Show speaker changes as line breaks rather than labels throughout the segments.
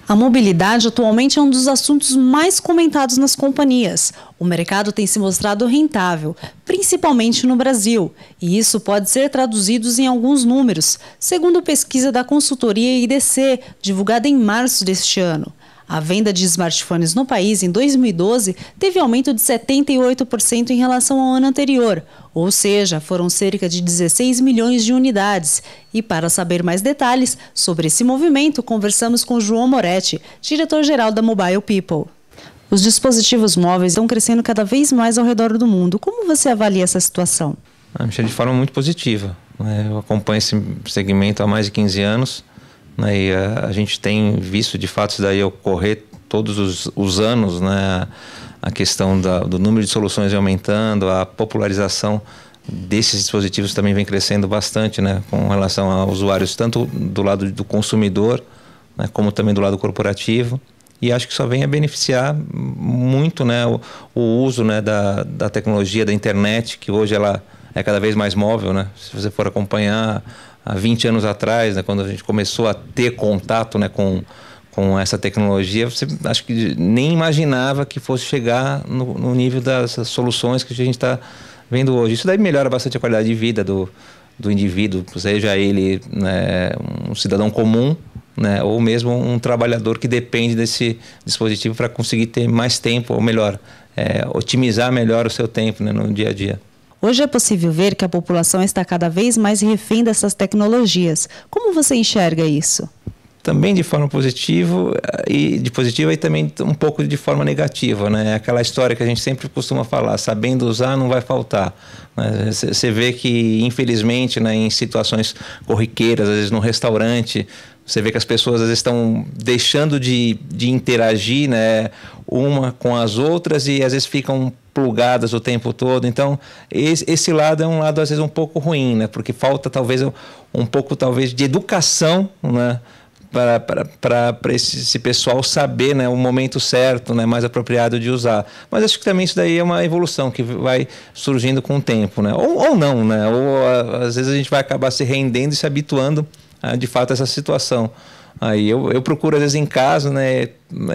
A mobilidade atualmente é um dos assuntos mais comentados nas companhias. O mercado tem se mostrado rentável, principalmente no Brasil, e isso pode ser traduzido em alguns números, segundo pesquisa da consultoria IDC, divulgada em março deste ano. A venda de smartphones no país em 2012 teve aumento de 78% em relação ao ano anterior, ou seja, foram cerca de 16 milhões de unidades. E para saber mais detalhes sobre esse movimento, conversamos com João Moretti, diretor-geral da Mobile People. Os dispositivos móveis estão crescendo cada vez mais ao redor do mundo. Como você avalia essa situação?
De forma muito positiva. Eu acompanho esse segmento há mais de 15 anos. E a gente tem visto de fato isso daí ocorrer todos os anos, né? A questão do número de soluções aumentando, a popularização desses dispositivos também vem crescendo bastante, né? Com relação a usuários, tanto do lado do consumidor, né? Como também do lado corporativo. E acho que só vem a beneficiar muito, né? O uso, né? da tecnologia, da internet, que hoje ela é cada vez mais móvel, né? Se você for acompanhar há 20 anos atrás, né, quando a gente começou a ter contato, né, com essa tecnologia, você acho que nem imaginava que fosse chegar no nível das soluções que a gente está vendo hoje. Isso daí melhora bastante a qualidade de vida do indivíduo, seja ele, né, um cidadão comum, né, ou mesmo um trabalhador que depende desse dispositivo para conseguir ter mais tempo, ou melhor, otimizar melhor o seu tempo, né, no dia a dia.
Hoje é possível ver que a população está cada vez mais refém dessas tecnologias. Como você enxerga isso?
Também de forma positiva e também um pouco de forma negativa, né? Aquela história que a gente sempre costuma falar, sabendo usar não vai faltar. Você vê que, infelizmente, né, em situações corriqueiras, às vezes no restaurante, você vê que as pessoas às vezes estão deixando de interagir, né, uma com as outras e às vezes ficam plugadas o tempo todo. Então, esse lado é um lado às vezes um pouco ruim, né, porque falta talvez um pouco de educação, né, para esse pessoal saber, né, o momento certo, né, mais apropriado de usar. Mas acho que também isso daí é uma evolução que vai surgindo com o tempo, né, ou não, né, ou às vezes a gente vai acabar se rendendo e se habituando de fato essa situação. Aí eu procuro às vezes em casa, né,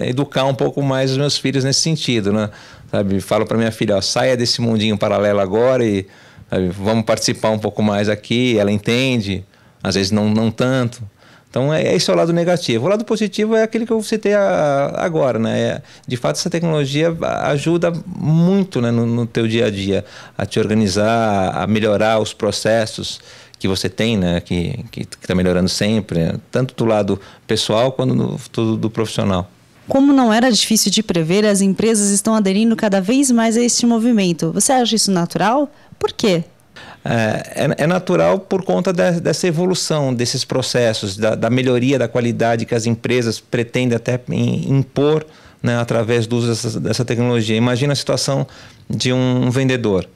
educar um pouco mais os meus filhos nesse sentido, né, sabe? Falo para minha filha, ó, saia desse mundinho paralelo agora e, sabe, vamos participar um pouco mais aqui. Ela entende, às vezes não tanto. Então esse é o lado negativo. O lado positivo é aquele que eu citei agora, né? De fato essa tecnologia ajuda muito, né, no teu dia a dia a te organizar, a melhorar os processos que você tem, né, que está melhorando sempre, né? Tanto do lado pessoal quanto do profissional.
Como não era difícil de prever, as empresas estão aderindo cada vez mais a este movimento. Você acha isso natural? Por quê?
É natural por conta dessa evolução desses processos, da melhoria da qualidade que as empresas pretendem até impor, né, através do uso dessa tecnologia. Imagina a situação de um vendedor,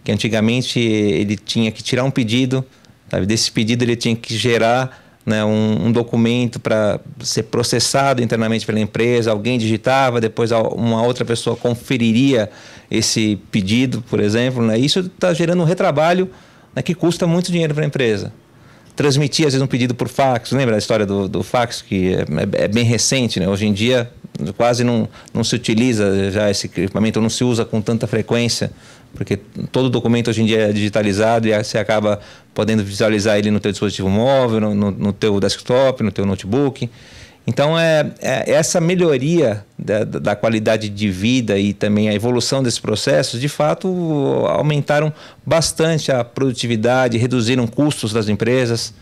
que antigamente ele tinha que tirar um pedido, sabe? Desse pedido ele tinha que gerar, né, um documento para ser processado internamente pela empresa, alguém digitava, depois uma outra pessoa conferiria esse pedido, por exemplo, né? Isso está gerando um retrabalho, né, que custa muito dinheiro para a empresa. Transmitir, às vezes, um pedido por fax, lembra a história do fax, que é bem recente, né? Hoje em dia quase não se utiliza já esse equipamento, não se usa com tanta frequência, porque todo documento hoje em dia é digitalizado e você acaba podendo visualizar ele no teu dispositivo móvel, no teu desktop, no teu notebook. Então, essa melhoria da qualidade de vida e também a evolução desses processos, de fato, aumentaram bastante a produtividade, reduziram custos das empresas.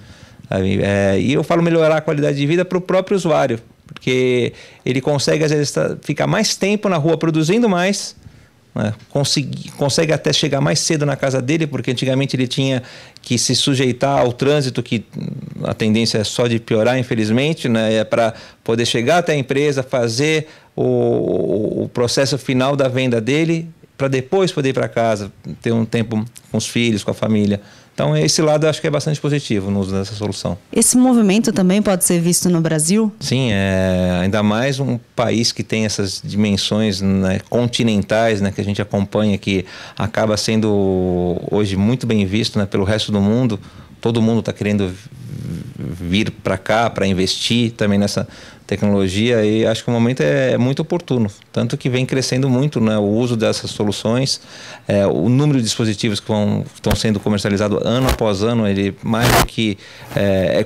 E eu falo melhorar a qualidade de vida para o próprio usuário, porque ele consegue, às vezes, ficar mais tempo na rua produzindo mais, né? Consegue até chegar mais cedo na casa dele, porque antigamente ele tinha que se sujeitar ao trânsito, que a tendência é só de piorar, infelizmente, né? Para poder chegar até a empresa, fazer o processo final da venda dele, para depois poder ir para casa, ter um tempo com os filhos, com a família. Então, esse lado eu acho que é bastante positivo no uso dessa solução.
Esse movimento também pode ser visto no Brasil?
Sim, ainda mais um país que tem essas dimensões, né, continentais, né, que a gente acompanha, que acaba sendo hoje muito bem visto, né, pelo resto do mundo. Todo mundo está querendo vir para cá, para investir também nessa tecnologia, e acho que o momento é muito oportuno, tanto que vem crescendo muito, né, o uso dessas soluções, o número de dispositivos que estão sendo comercializados ano após ano, ele mais do que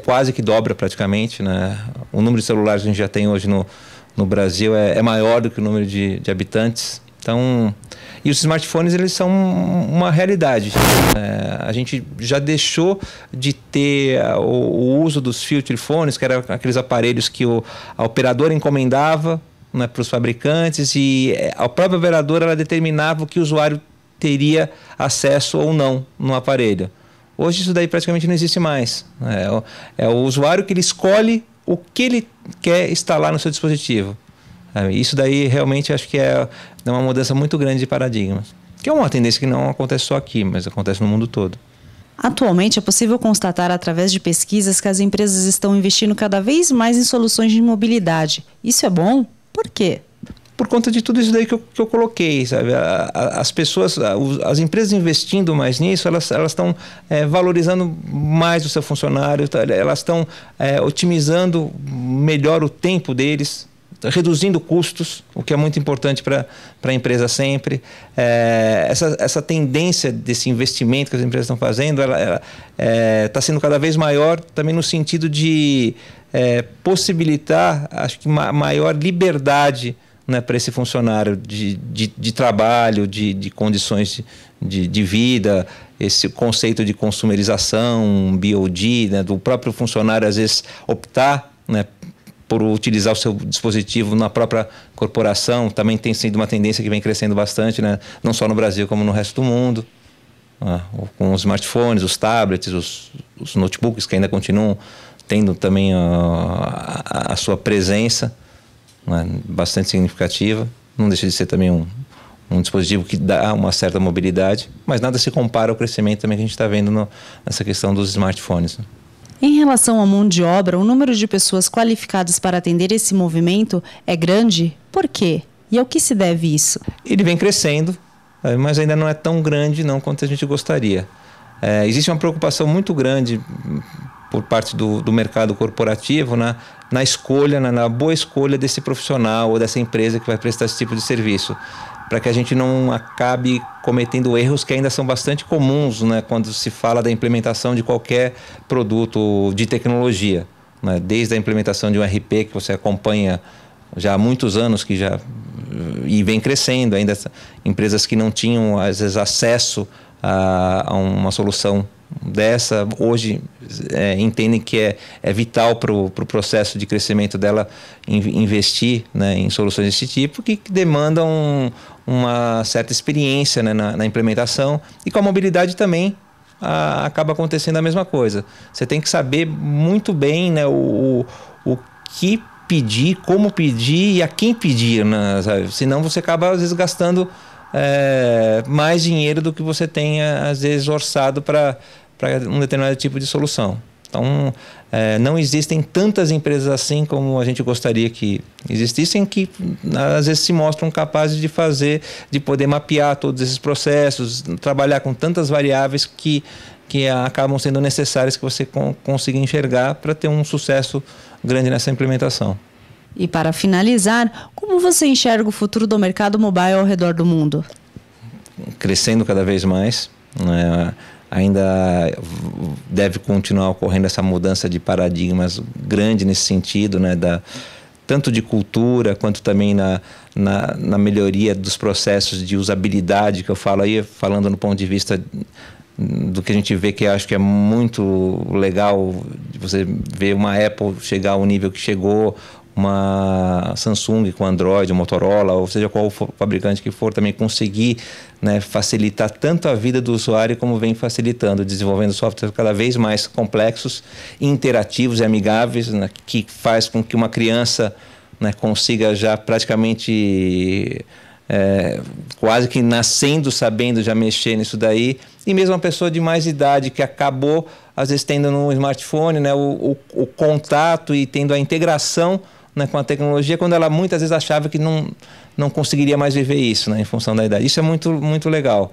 quase que dobra praticamente, né? O número de celulares que a gente já tem hoje no Brasil é maior do que o número de habitantes. Então, e os smartphones, eles são uma realidade. A gente já deixou de ter o uso dos feature phones, que eram aqueles aparelhos que a operadora encomendava, né, para os fabricantes, e a própria operadora ela determinava o que o usuário teria acesso ou não no aparelho. Hoje isso daí praticamente não existe mais. É o usuário que ele escolhe o que ele quer instalar no seu dispositivo. Isso daí realmente acho que é uma mudança muito grande de paradigma, que é uma tendência que não acontece só aqui, mas acontece no mundo todo.
Atualmente é possível constatar através de pesquisas que as empresas estão investindo cada vez mais em soluções de mobilidade. Isso é bom? Por quê?
Por conta de tudo isso daí que eu coloquei, sabe? As pessoas, as empresas investindo mais nisso, elas estão valorizando mais o seu funcionário, elas estão otimizando melhor o tempo deles, reduzindo custos, o que é muito importante para a empresa sempre. Essa tendência desse investimento que as empresas estão fazendo, ela está sendo cada vez maior, também no sentido de possibilitar, acho que, maior liberdade, né, para esse funcionário de trabalho, de condições de vida, esse conceito de consumerização, BOD, né, do próprio funcionário às vezes optar, né, por utilizar o seu dispositivo na própria corporação, também tem sido uma tendência que vem crescendo bastante, né? Não só no Brasil como no resto do mundo, com os smartphones, os tablets, os notebooks que ainda continuam tendo também a sua presença, né, bastante significativa. Não deixa de ser também um dispositivo que dá uma certa mobilidade, mas nada se compara ao crescimento também que a gente está vendo nessa questão dos smartphones, né?
Em relação à mão de obra, o número de pessoas qualificadas para atender esse movimento é grande? Por quê? E ao que se deve isso?
Ele vem crescendo, mas ainda não é tão grande não quanto a gente gostaria. Existe uma preocupação muito grande por parte do mercado corporativo na escolha, na boa escolha desse profissional ou dessa empresa que vai prestar esse tipo de serviço, para que a gente não acabe cometendo erros que ainda são bastante comuns, né, quando se fala da implementação de qualquer produto de tecnologia, né, desde a implementação de um RP que você acompanha já há muitos anos e vem crescendo, ainda empresas que não tinham às vezes acesso a uma solução dessa, hoje entendem que é vital para o processo de crescimento dela investir, né, em soluções desse tipo, que demandam uma certa experiência, né, na implementação. E com a mobilidade também acaba acontecendo a mesma coisa. Você tem que saber muito bem, né, o que pedir, como pedir e a quem pedir, né, sabe? Senão você acaba às vezes gastando mais dinheiro do que você tem às vezes orçado para um determinado tipo de solução. Então, não existem tantas empresas assim como a gente gostaria que existissem, que às vezes se mostram capazes de poder mapear todos esses processos, trabalhar com tantas variáveis que acabam sendo necessárias que você consiga enxergar para ter um sucesso grande nessa implementação.
E para finalizar, como você enxerga o futuro do mercado mobile ao redor do mundo?
Crescendo cada vez mais, né? Ainda deve continuar ocorrendo essa mudança de paradigmas grande nesse sentido, né, tanto de cultura quanto também na melhoria dos processos de usabilidade, que eu falo aí, falando no ponto de vista do que a gente vê, que acho que é muito legal você ver uma Apple chegar ao nível que chegou, uma Samsung com Android, Motorola, ou seja, qual fabricante que for, também conseguir, né, facilitar tanto a vida do usuário como vem facilitando, desenvolvendo softwares cada vez mais complexos, interativos e amigáveis, né, que faz com que uma criança, né, consiga já praticamente quase que nascendo sabendo já mexer nisso daí, e mesmo uma pessoa de mais idade que acabou às vezes tendo no smartphone, né, o contato e tendo a integração, né, com a tecnologia, quando ela muitas vezes achava que não conseguiria mais viver isso, né, em função da idade. Isso é muito, muito legal.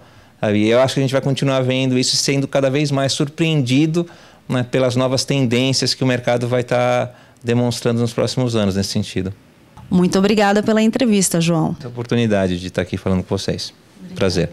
E eu acho que a gente vai continuar vendo isso, sendo cada vez mais surpreendido, né, pelas novas tendências que o mercado vai estar demonstrando nos próximos anos nesse sentido.
Muito obrigada pela entrevista, João.
A oportunidade de estar aqui falando com vocês. Obrigada. Prazer.